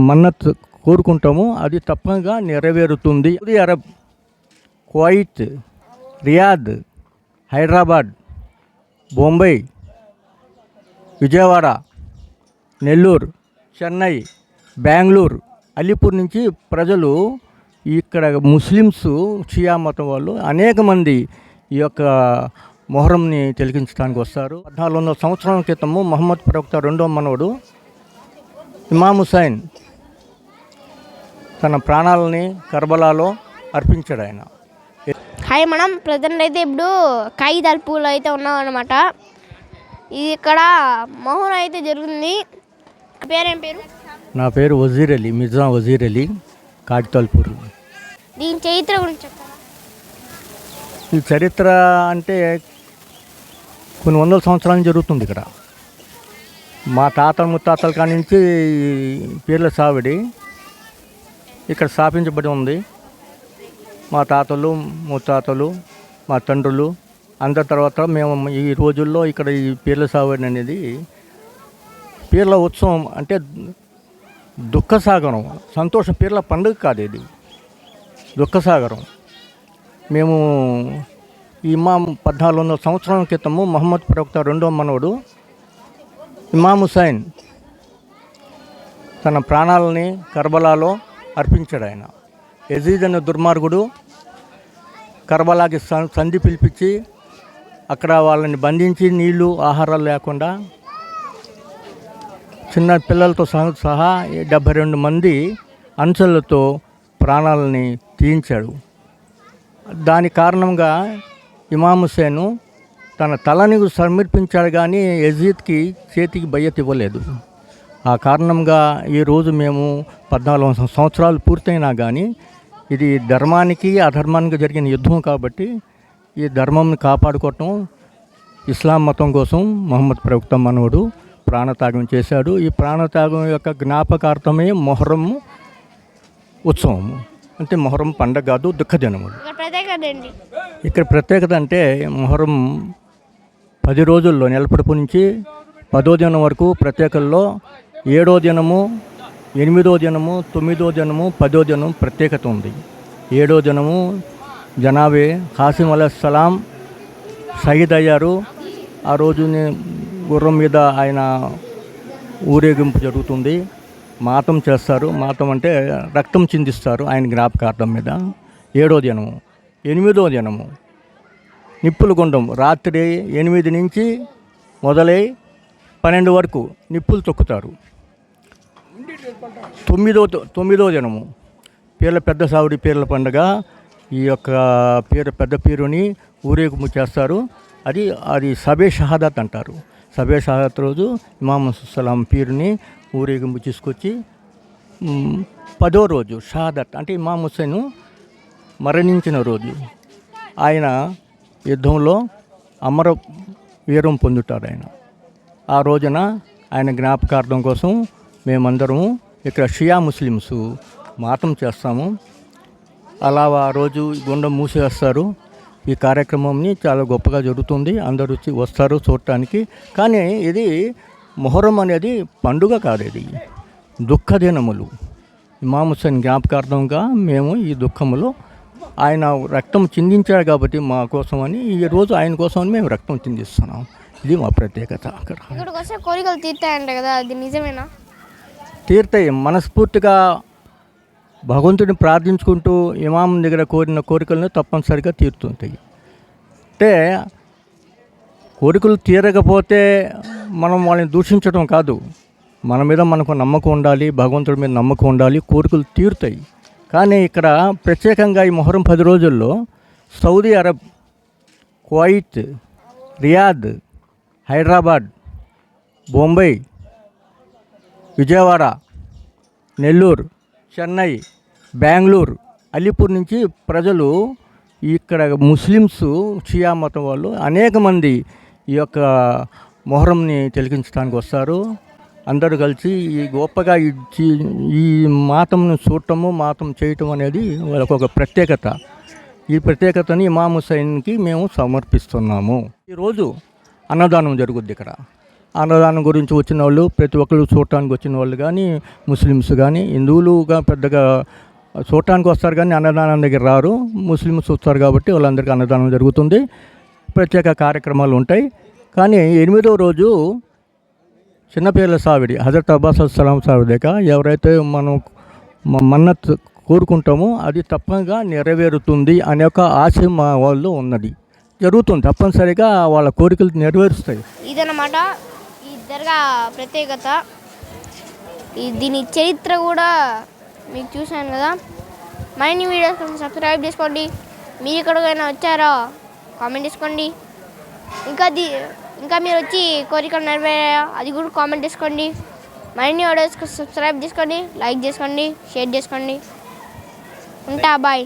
మన్నత్ కోరుకుంటామో అది తప్పగా నెరవేరుతుంది. Saudi Arab, Kuwait, Riyadh, Hyderabad, Bombay, Vijayawada, Nellore, Chennai, Bengaluru, Alipore నుంచి ప్రజలు ఇక్కడ ముస్లిమ్స్, షియా మతం వాళ్ళు అనేక మంది ఈ యొక్క మొహరంని తిలకించడానికి వస్తారు. 1400 సంవత్సరాల క్రితము మహమ్మద్ ప్రవక్త రెండో మనవడు ఇమామ్ హుసైన్ తన ప్రాణాలని కర్బలాలో అర్పించాడు. ఆయన హాయ్, మనం ప్రజెంట్ అయితే ఇప్పుడు ఖైద్ అల్పూర్లో అయితే ఉన్నాం అనమాట. ఇది ఇక్కడ మొహరం అయితే జరుగుతుంది. పేరేం పేరు? నా పేరు వజీర్ అలీ, మిర్జా వజీర్ అలీ, కాకితాల్పూర్. దీని చరిత్ర గురించి చెప్తారా? ఈ చరిత్ర అంటే కొన్ని వందల సంవత్సరాలు జరుగుతుంది ఇక్కడ. మా తాతల ముత్తాతల కాడి నుంచి పీర్ల సావిడి ఇక్కడ స్థాపించబడి ఉంది. మా తాతలు, ముత్తాతలు, మా తండ్రులు అందరి తర్వాత మేము ఈ రోజుల్లో ఇక్కడ ఈ పీర్ల సావిడి అనేది పీర్ల ఉత్సవం అంటే దుఃఖసాగరం, సంతోషం. పీర్ల పండుగ కాదు, ఇది దుఃఖసాగరం. మేము ఇమాం 1400 సంవత్సరాల క్రితము మహమ్మద్ ప్రవక్త రెండో మనవడు ఇమామ్ హుసైన్ తన ప్రాణాలని కర్బలాలో అర్పించాడు. ఆయన యజీద్ అనే దుర్మార్గుడు కర్బలాకి సంధి పిలిపించి అక్కడ వాళ్ళని బంధించి నీళ్లు ఆహారాలు లేకుండా చిన్న పిల్లలతో సహా 72 మంది అంచెలతో ప్రాణాలని తీయించాడు. దాని కారణంగా ఇమామ్ హుసేను తన తలని సమర్పించాడు, కానీ యజీద్కి చేతికి బయ్యత్ ఇవ్వలేదు. ఆ కారణంగా ఈరోజు మేము 14 సంవత్సరాలు పూర్తయినా కానీ ఇది ధర్మానికి అధర్మానికి జరిగిన యుద్ధం కాబట్టి ఈ ధర్మంని కాపాడుకోవటం ఇస్లాం మతం కోసం మహమ్మద్ ప్రవక్త మనవడు ప్రాణత్యాగం చేశాడు. ఈ ప్రాణత్యాగం యొక్క జ్ఞాపకార్థమే మొహరం ఉత్సవము. అంటే మొహరం పండగ కాదు, దుఃఖదినములు. ఇక్కడ ప్రత్యేకత అంటే మొహరం 10 రోజుల్లో నెలపడుపు నుంచి 10వ దినం వరకు ప్రత్యేకల్లో 7వ దినము, 8వ దినము, 9వ దినము, 10వ దినం ప్రత్యేకత ఉంది. 7వ దినము జనాబే ఖాసిం అలైహిస్సలాం షహీద్ అయ్యారు. ఆ రోజుని గుర్రం మీద ఆయన ఊరేగింపు జరుగుతుంది. మాతం చేస్తారు. మాతం అంటే రక్తం చిందిస్తారు ఆయన జ్ఞాపకార్థం మీద. 7వ దినము. 8వ దినము నిప్పుల గుండం. రాత్రి 8 నుంచి మొదలై 12 వరకు నిప్పులు తొక్కుతారు. 9వ దినము పీర్ల పెద్ద సావుడి పీర్ల పండుగ. ఈ యొక్క పెద్ద పీరుని ఊరేగింపు చేస్తారు. అది సబే షహాదత్ అంటారు. సబే షహాదత్ రోజు ఇమామ్ సలాం పీరుని ఊరేగింపు తీసుకొచ్చి 10వ రోజు షహాదత్ అంటే ఇమామ్ హుస్సేన్ మరణించిన రోజు. ఆయన యుద్ధంలో అమర వీరం పొందుతాడు. ఆయన ఆ రోజున ఆయన జ్ఞాపకార్థం కోసం మేమందరము ఇక్కడ షియా ముస్లిమ్స్ మాతం చేస్తాము. అలా ఆ రోజు గుండం మూసేస్తారు. ఈ కార్యక్రమంని చాలా గొప్పగా జరుగుతుంది. అందరూ వచ్చి వస్తారు చూడటానికి. కానీ ఇది మొహరం అనేది పండుగ కాదు, ఇది దుఃఖదినములు. ఇమామ్ హుస్సేన్ జ్ఞాపకార్థంగా మేము ఈ దుఃఖములో ఆయన రక్తం చిందించాడు కాబట్టి మా కోసం అని ఈరోజు ఆయన కోసం అని మేము రక్తం చిందిస్తున్నాం. ఇది మా ప్రత్యేకత. అక్కడ కోరికలు తీర్తాయంట కదా, అది నిజమేనా? తీర్తాయి. మనస్ఫూర్తిగా భగవంతుడిని ప్రార్థించుకుంటూ ఇమాం దగ్గర కోరిన కోరికలను తప్పనిసరిగా తీరుతుంటాయి. అంటే కోరికలు తీరకపోతే మనం వాళ్ళని దూషించడం కాదు, మన మీద మనకు నమ్మకం ఉండాలి, భగవంతుడి మీద నమ్మకం ఉండాలి. కోరికలు తీరుతాయి. కానీ ఇక్కడ ప్రత్యేకంగా ఈ మొహరం 10 రోజుల్లో Saudi Arab, Kuwait, Riyadh, Hyderabad, Bombay, Vijayawada, Nellore, Chennai, Bengaluru, Alipore నుంచి ప్రజలు ఇక్కడ ముస్లిమ్స్, షియా మతం వాళ్ళు అనేక మంది ఈ యొక్క మొహరంని తిలకించడానికి వస్తారు. అందరూ కలిసి ఈ గొప్పగా ఈ మాతంను చూడటము, మాతం చేయటం అనేది వాళ్ళకు ఒక ప్రత్యేకత. ఈ ప్రత్యేకతని ఇమామ్ హుస్సేన్కి మేము సమర్పిస్తున్నాము. ఈరోజు అన్నదానం జరుగుద్ది ఇక్కడ. అన్నదానం గురించి వచ్చిన వాళ్ళు ప్రతి ఒక్కరు చూడటానికి వచ్చిన వాళ్ళు కానీ ముస్లిమ్స్ కానీ హిందువులుగా పెద్దగా చూడటానికి వస్తారు కానీ అన్నదానం దగ్గర రారు. ముస్లిమ్స్ వస్తారు కాబట్టి వాళ్ళందరికీ అన్నదానం జరుగుతుంది. ప్రత్యేక కార్యక్రమాలు ఉంటాయి. కానీ 8వ రోజు చిన్నపిల్లల సావిడి హజరత్ అబ్బాస్ అస్సలాం సావిడిక ఎవరైతే మనం మన్నత్ కోరుకుంటామో అది తప్పగా నెరవేరుతుంది అనే ఒక ఆశ మా వాళ్ళు ఉన్నది. జరుగుతుంది, తప్పనిసరిగా వాళ్ళ కోరికలు నెరవేరుస్తాయి. ఇదన్నమాట ఈ దర్గా ప్రత్యేకత. దీని చరిత్ర కూడా మీకు చూశాను కదా. మరిన్ని వీడియోస్ కోసం సబ్స్క్రైబ్ చేసుకోండి. మీరు ఎక్కడికైనా వచ్చారో కామెంట్ చేసుకోండి. ఇంకా మీరు వచ్చి కోరికలు నెరవేరాయో అది కూడా కామెంట్ చేసుకోండి. మరిన్ని వీడియోస్కి సబ్స్క్రైబ్ చేసుకోండి, లైక్ చేసుకోండి, షేర్ చేసుకోండి. ఉంటా, బాయ్.